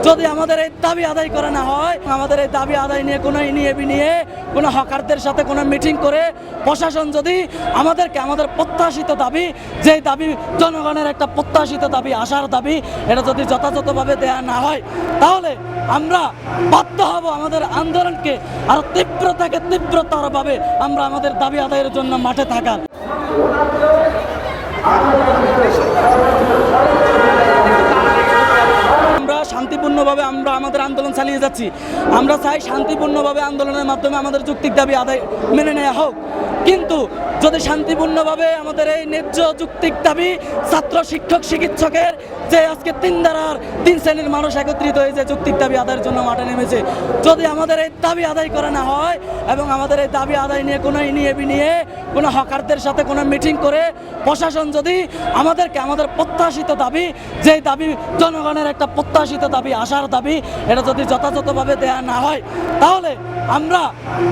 যদি আমাদের এই দাবি আদায় করা না হয়, আমাদের এই দাবি আদায় নিয়ে কোনো কোনো হকারদের সাথে কোনো মিটিং করে প্রশাসন যদি আমাদের প্রত্যাশিত দাবি, যেই দাবি জনগণের একটা প্রত্যাশিত দাবি, আশার দাবি, এটা যদি যথাযথভাবে দেয়া না হয়, তাহলে আমরা বাধ্য হব আমাদের আন্দোলনকে আরো তীব্র থেকে তীব্রতরভাবে আমরা আমাদের দাবি আদায়ের জন্য মাঠে থাকার। আমরা শান্তিপূর্ণভাবে আমাদের আন্দোলন চালিয়ে যাচ্ছি। আমরা চাই শান্তিপূর্ণভাবে আন্দোলনের মাধ্যমে আমাদের যৌক্তিক দাবি আদায় মেনে নেওয়া হোক। কিন্তু যদি শান্তিপূর্ণভাবে আমাদের এই ন্যায্য যৌক্তিক দাবি, ছাত্র, শিক্ষক, চিকিৎসকের যে আজকে তিন শ্রেণীর মানুষ একত্রিত হয়েছে যৌক্তিক দাবি আদায়ের জন্য মাঠে নেমেছে, যদি আমাদের এই দাবি আদায় করা না হয় এবং আমাদের এই দাবি আদায় নিয়ে কোনো হকারদের সাথে কোনো মিটিং করে প্রশাসন যদি আমাদের প্রত্যাশিত দাবি, যেই দাবি জনগণের একটা প্রত্যাশিত দাবি, আশার দাবি, এটা যদি যথাযথভাবে দেয়া না হয়, তাহলে আমরা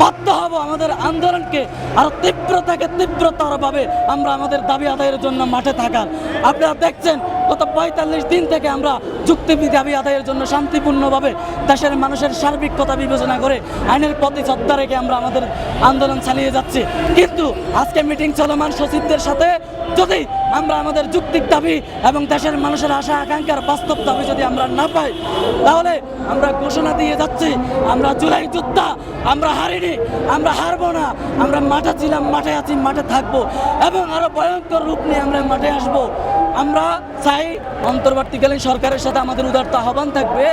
বাধ্য হব আমাদের আন্দোলনকে আরো তীব্র থেকে তীব্রতরভাবে আমরা আমাদের দাবি আদায়ের জন্য মাঠে থাকার। আপনারা দেখছেন গত 45 দিন থেকে আমরা যৌক্তিক দাবি আদায়ের জন্য শান্তিপূর্ণভাবে দেশের মানুষের সার্বিক কথা বিবেচনা করে আইনের প্রতি শ্রদ্ধা রেখে আমরা আমাদের আন্দোলন চালিয়ে যাচ্ছি। কিন্তু আজকে মিটিং চলমান সচিবদের সাথে যদি আমরা আমাদের যৌক্তিক দাবি এবং দেশের মানুষের আশা আকাঙ্ক্ষার বাস্তব দাবি যদি আমরা না পাই, তাহলে আমরা ঘোষণা দিয়ে যাচ্ছি, আমরা জুলাই যোদ্ধা, আমরা হারিনি, আমরা হারবো না, আমরা মাঠে ছিলাম, মাঠে আছি, মাঠে থাকবো এবং আরো ভয়ঙ্কর রূপ নিয়ে আমরা মাঠে আসবো। আমরা চাই অন্তর্বর্তীকালীন সরকারের সাথে আমাদের উদারত আহ্বান থাকবে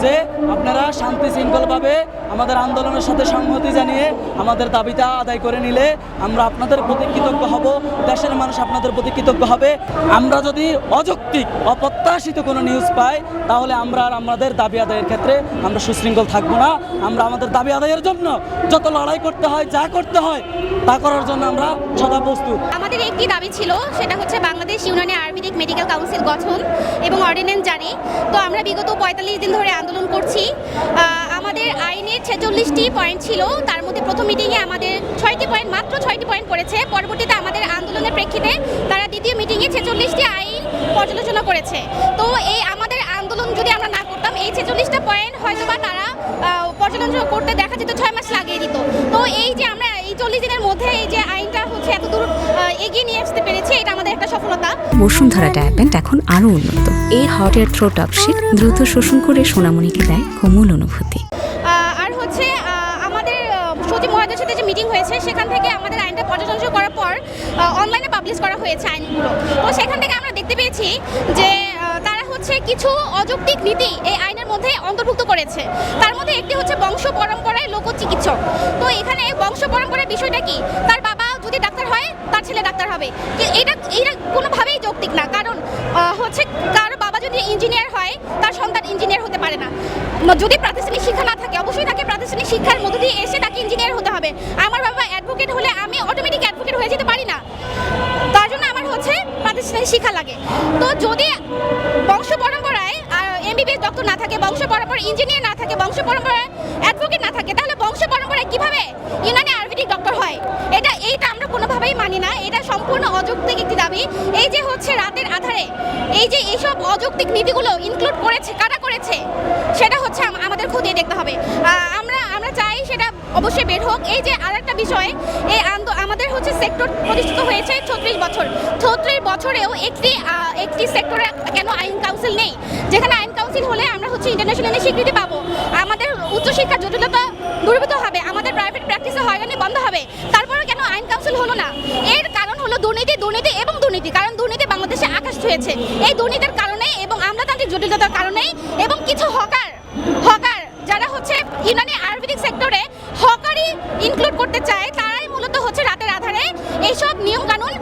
যে আপনারা শান্তি শৃঙ্খলভাবে আমাদের আন্দোলনের সাথে সংহতি জানিয়ে আমাদের দাবিটা আদায় করে নিলে আমরা আপনাদের প্রতি কৃতজ্ঞ হব, দেশের মানুষ আপনাদের প্রতি কৃতজ্ঞ হবে। আমরা যদি অযৌক্তিক, অপ্রত্যাশিত কোনো নিউজ পাই, তাহলে আমরা আর আমাদের দাবি আদায়ের ক্ষেত্রে আমরা সুশৃঙ্খল থাকবো না। আমরা আমাদের দাবি আদায়ের জন্য যত লড়াই করতে হয়, যা করতে হয় তা করার জন্য আমরা সদা প্রস্তুত। আমাদের একটি দাবি ছিল, সেটা হচ্ছে বাংলাদেশ ইউনানি আয়ুর্বেদিক মেডিকেল কাউন্সিল গঠন এবং অর্ডিন্যান্স জারি। তো আমরা বিগত 45 দিন ধরে আন্দোলন করছি। আমাদের আইনের 46টি পয়েন্ট ছিল, তার মধ্যে প্রথম মিটিংয়ে আমাদের 6টি পয়েন্ট, মাত্র 6টি পয়েন্ট করেছে। পরবর্তীতে আমাদের আন্দোলনের প্রেক্ষিতে তারা দ্বিতীয় মিটিংয়ে 46টি আইন পর্যালোচনা করেছে। তো এই আমাদের আন্দোলন যদি আমরা না করতাম, এই 46টা পয়েন্ট হয়তো বা তারা পর্যালোচনা করতে দেখা যেত 6 মাস লাগিয়ে দিত। তো এই যে আমরা এই 40 দিনের মধ্যে এই যে আইনটা হচ্ছে এত দূর এগিয়ে নিয়ে আসতে পেরেছি, এটা আমাদের একটা সফলতা। বসুন্ধরা ট্যাবলেট এখন আরো উন্নত। এই হট এয়ার থ্রো টপশিট দ্রুত শোষণ করে সোনামণিকে দেয় কোমল অনুভূতি। আর হচ্ছে আমাদের সচিব মহোদয়ের সাথে যে মিটিং হয়েছে, সেখান থেকে আমাদের আইনটা পর্যালোচনা করার পর অনলাইনে পাবলিশ করা হয়েছে আইনগুলো। তো সেখান থেকে আমরা দেখতে পেয়েছি যে তারা হচ্ছে কিছু অযৌক্তিক নীতি এই আইনের মধ্যে অন্তর্ভুক্ত করেছে। তার মধ্যে একটি হচ্ছে বংশ পরম্পরায় লোকচিকিৎসক। তো এখানে বংশ পরম্পরার বিষয়টা কি? তার বাবা যদি ডাক্তার হয়, তার ছেলে ডাক্তার হবে। এটা কোনোভাবেই যৌক্তিক না। কারণ হচ্ছে কারো বাবা যদি ইঞ্জিনিয়ার হয়, তার সন্তান ইঞ্জিনিয়ার হতে পারে না। যদি প্রাতিষ্ঠানিক শিক্ষা না থাকে, অবশ্যই তাকে প্রাতিষ্ঠানিক শিক্ষার মধ্য দিয়ে এসে তাকে ইঞ্জিনিয়ার হতে হবে। আমার বাবা অ্যাডভোকেট হলে আমি অটোমেটিক অ্যাডভোকেট হয়ে যেতে পারি না, তার জন্য আমার হচ্ছে প্রাতিষ্ঠানিক শিক্ষা লাগে। তো যদি বংশ পরম্পরায় MBBS ডক্টর না থাকে, বংশ পরম্পরায় ইঞ্জিনিয়ার না থাকে, বংশ পরম্পরায় অ্যাডভোকেট না থাকে, তাহলে বংশ পরম্পরায় কিভাবে ইউনানি আয়ুর্বেদিক ডক্টর হয়? এইটা আমরা কোনোভাবেই মানি না। এটা সম্পূর্ণ অযৌক্তিক একটি দাবি। এই যে হচ্ছে রাতের আধারে এই যে এইসব অযৌক্তিক নীতিগুলো ইনক্লুড করেছে, কারা করেছে সেটা হচ্ছে আমাদের খতিয়ে দেখতে হবে। আমরা চাই সেটা অবশ্যই বের হোক। এই যে আরেকটা বিষয়, এই আমাদের হচ্ছে সেক্টর প্রতিষ্ঠিত হয়েছে 36 বছর। 36 বছরেও একটি সেক্টরে কেন আইন কাউন্সিল নেই? যেখানে আইন কাউন্সিল হলে আমরা হচ্ছে ইন্টারন্যাশনালি স্বীকৃতি পাবো, আমাদের উচ্চশিক্ষার জটিলতা দূরীভূত হবে, আমাদের প্রাইভেট প্র্যাকটিসে হয়রানি বন্ধ হবে। তারপরে কেন আইন কাউন্সিল হলো না? এর কারণ হলো দুর্নীতি, দুর্নীতি এবং দুর্নীতি। কারণ দুর্নীতি বাংলাদেশে আকাশ ছুঁয়েছে। এই দুর্নীতির কারণে এবং আমলাতান্ত্রিক জটিলতার কারণেই এবং কিছু হকার যারা হচ্ছে ইউনানি আয়ুর্বেদিক সেক্টরে হকারি ইনক্লুড করতে চায়, তারাই মূলত হচ্ছে রাতের আধারে এইসব নিয়ম কানুন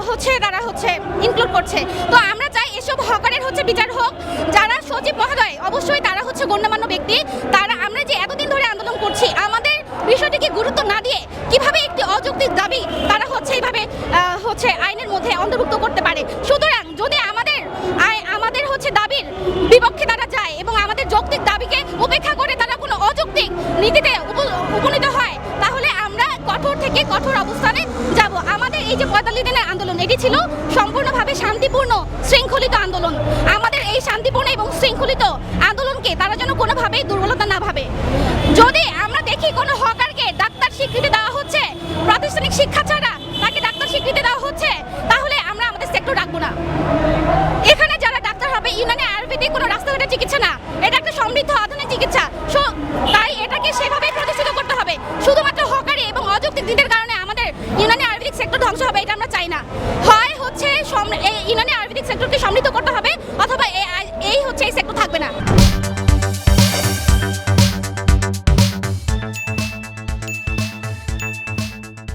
হচ্ছে তারা হচ্ছে ইনক্লুড করছে। তো আমরা চাই এসব হকারের হচ্ছে বিচার হোক। যারা সচিব মহোদয়, অবশ্যই তারা হচ্ছে গণ্যমান্য ব্যক্তি। আমরা যে এতদিন ধরে আন্দোলন করছি, আমাদের বিষয়টিকে গুরুত্ব না দিয়ে কিভাবে একটি অযৌক্তিক দাবি তারা হচ্ছে এইভাবে হচ্ছে আইনের মধ্যে অন্তর্ভুক্ত করতে পারে? সুতরাং যদি আমাদের হচ্ছে দাবির বিপক্ষে তারা যায় এবং আমাদের যৌক্তিক দাবিকে উপেক্ষা করে তারা কোনো অযৌক্তিক নীতিতে উপনীত হয়, তাহলে আমরা কঠোর থেকে কঠোর অবস্থানে যাব। আমাদের এই যে 45 দিনের আন্দোলন, এটি ছিল সম্পূর্ণভাবে শান্তিপূর্ণ শৃঙ্খলিত আন্দোলন। আমাদের এই শান্তিপূর্ণ এবং শৃঙ্খলিত আন্দোলনকে তারা যেন কোনোভাবেই দুর্বলতা না ভাবে। যদি আমরা দেখি কোনো হকারকে ডাক্তার স্বীকৃতি দেওয়া হচ্ছে, প্রাতিষ্ঠানিক শিক্ষা ছাড়া তাকে ডাক্তার স্বীকৃতি দেওয়া হচ্ছে, তাহলে আমরা আমাদের সেক্টর রাখবো না। এখানে যারা ডাক্তার হবে ইউনানি আয়ুর্বেদিক কোনো রাস্তাঘাটের চিকিৎসা না, এটা একটা সমৃদ্ধ আধুনিক চিকিৎসা। তাই এটাকে সেভাবেই প্রতিষ্ঠিত করতে হবে। শুধুমাত্র হকারি এবং অযৌক্তিক দিনের কারণে আমাদের ইউনানি আয়ুর্বেদিক সেক্টর ধ্বংস হবে, এটা আমরা চাই না। হয়